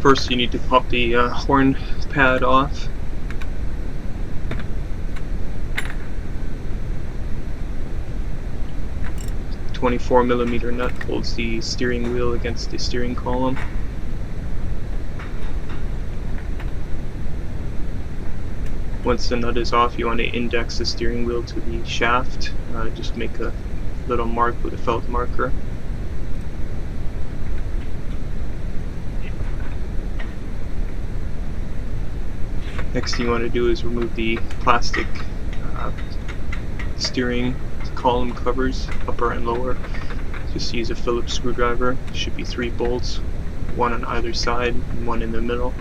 First you need to pop the horn pad off. The 24mm nut holds the steering wheel against the steering column. Once the nut is off, you want to index the steering wheel to the shaft. Just make a little mark with a felt marker. Next thing you want to do is remove the plastic steering column covers, upper and lower. Just use a Phillips screwdriver. Should be 3 bolts, 1 on either side and 1 in the middle.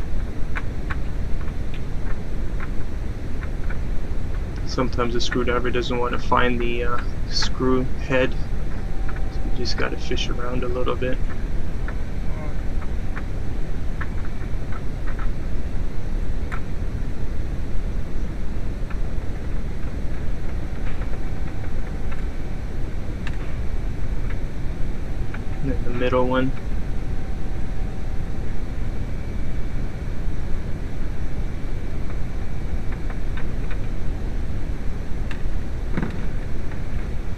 Sometimes the screwdriver doesn't want to find the screw head, so you just got to fish around a little bit. And then the middle one.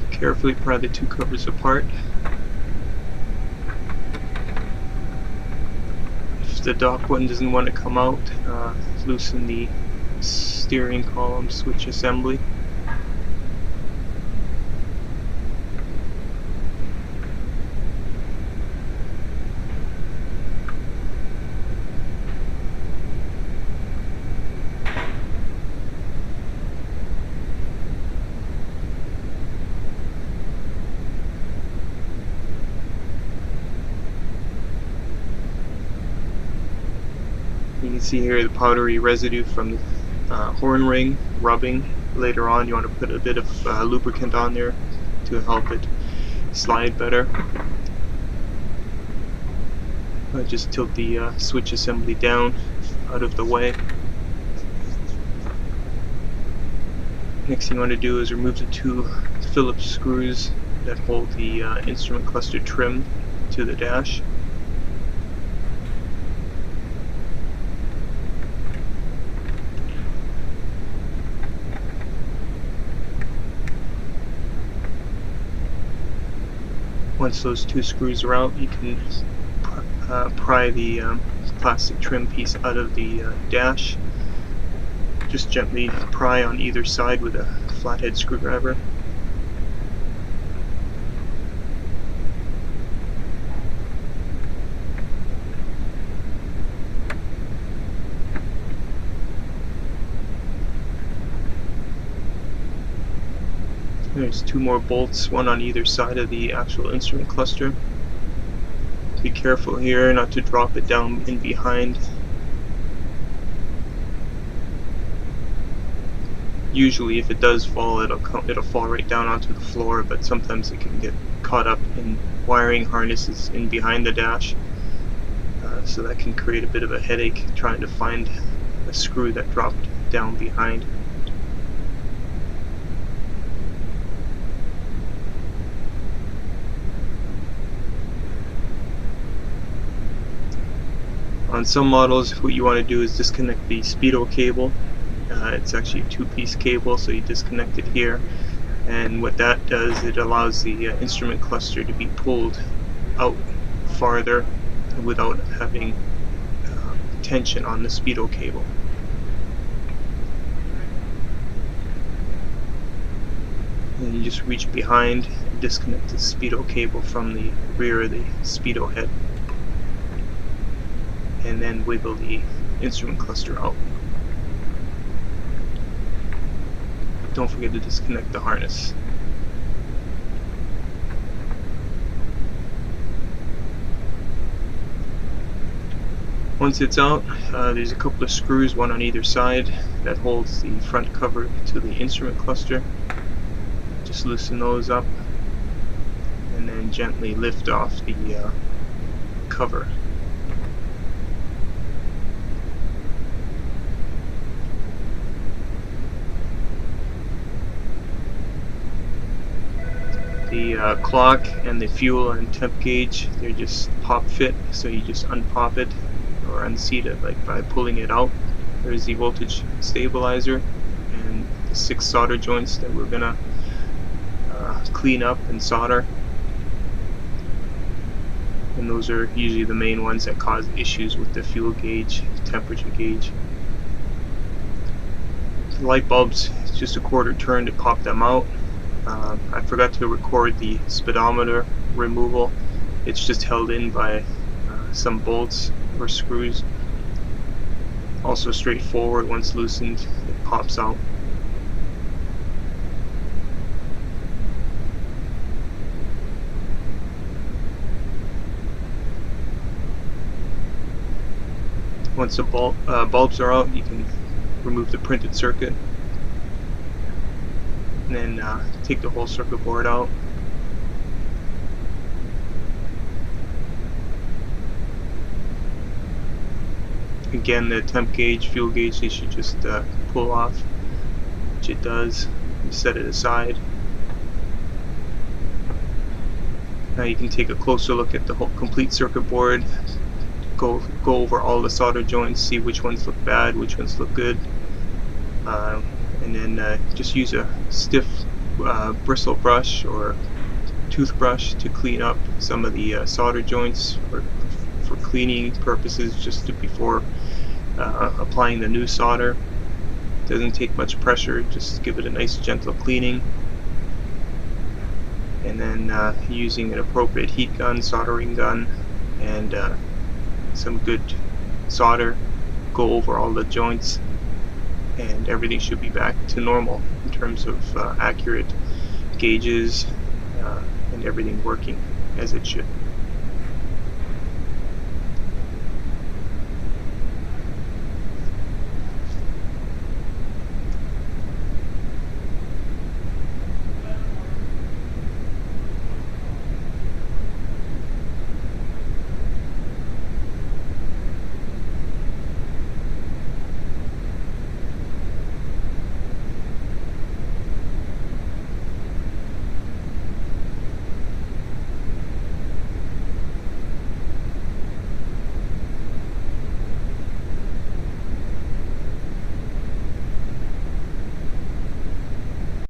Carefully pry the 2 covers apart. If the dock one doesn't want to come out, loosen the steering column switch assembly. You can see here the powdery residue from the horn ring rubbing. Later on you want to put a bit of lubricant on there to help it slide better. Just tilt the switch assembly down out of the way. Next thing you want to do is remove the 2 Phillips screws that hold the instrument cluster trim to the dash. Once those 2 screws are out, you can pry the plastic trim piece out of the dash. Just gently pry on either side with a flathead screwdriver. There's 2 more bolts, 1 on either side of the actual instrument cluster. Be careful here not to drop it down in behind. Usually if it does fall, it'll fall right down onto the floor, but sometimes it can get caught up in wiring harnesses in behind the dash. So that can create a bit of a headache trying to find a screw that dropped down behind. On some models, what you want to do is disconnect the Speedo cable. It's actually a 2-piece cable, so you disconnect it here, and what that does, it allows the instrument cluster to be pulled out farther without having tension on the Speedo cable. And you just reach behind and disconnect the Speedo cable from the rear of the Speedo head, and then wiggle the instrument cluster out. Don't forget to disconnect the harness. Once it's out, there's a couple of screws, 1 on either side, that holds the front cover to the instrument cluster. Just loosen those up and then gently lift off the cover. The clock and the fuel and temp gauge, they're just pop fit, so you just unpop it or unseat it, like by pulling it out. There's the voltage stabilizer and the 6 solder joints that we're gonna clean up and solder. And those are usually the main ones that cause issues with the fuel gauge, temperature gauge. The light bulbs, it's just a quarter turn to pop them out. I forgot to record the speedometer removal. It's just held in by some bolts or screws. Also straightforward, once loosened, it pops out. Once the bulbs are out, you can remove the printed circuit, and then take the whole circuit board out. Again, the temp gauge, fuel gauge, they should just pull off, which it does. You set it aside. Now you can take a closer look at the whole complete circuit board, go over all the solder joints, see which ones look bad, which ones look good, and then just use a stiff bristle brush or toothbrush to clean up some of the solder joints for cleaning purposes, just before applying the new solder. Doesn't take much pressure, just give it a nice gentle cleaning, and then using an appropriate heat gun, soldering gun, and some good solder, go over all the joints, and everything should be back to normal in terms of accurate gauges and everything working as it should.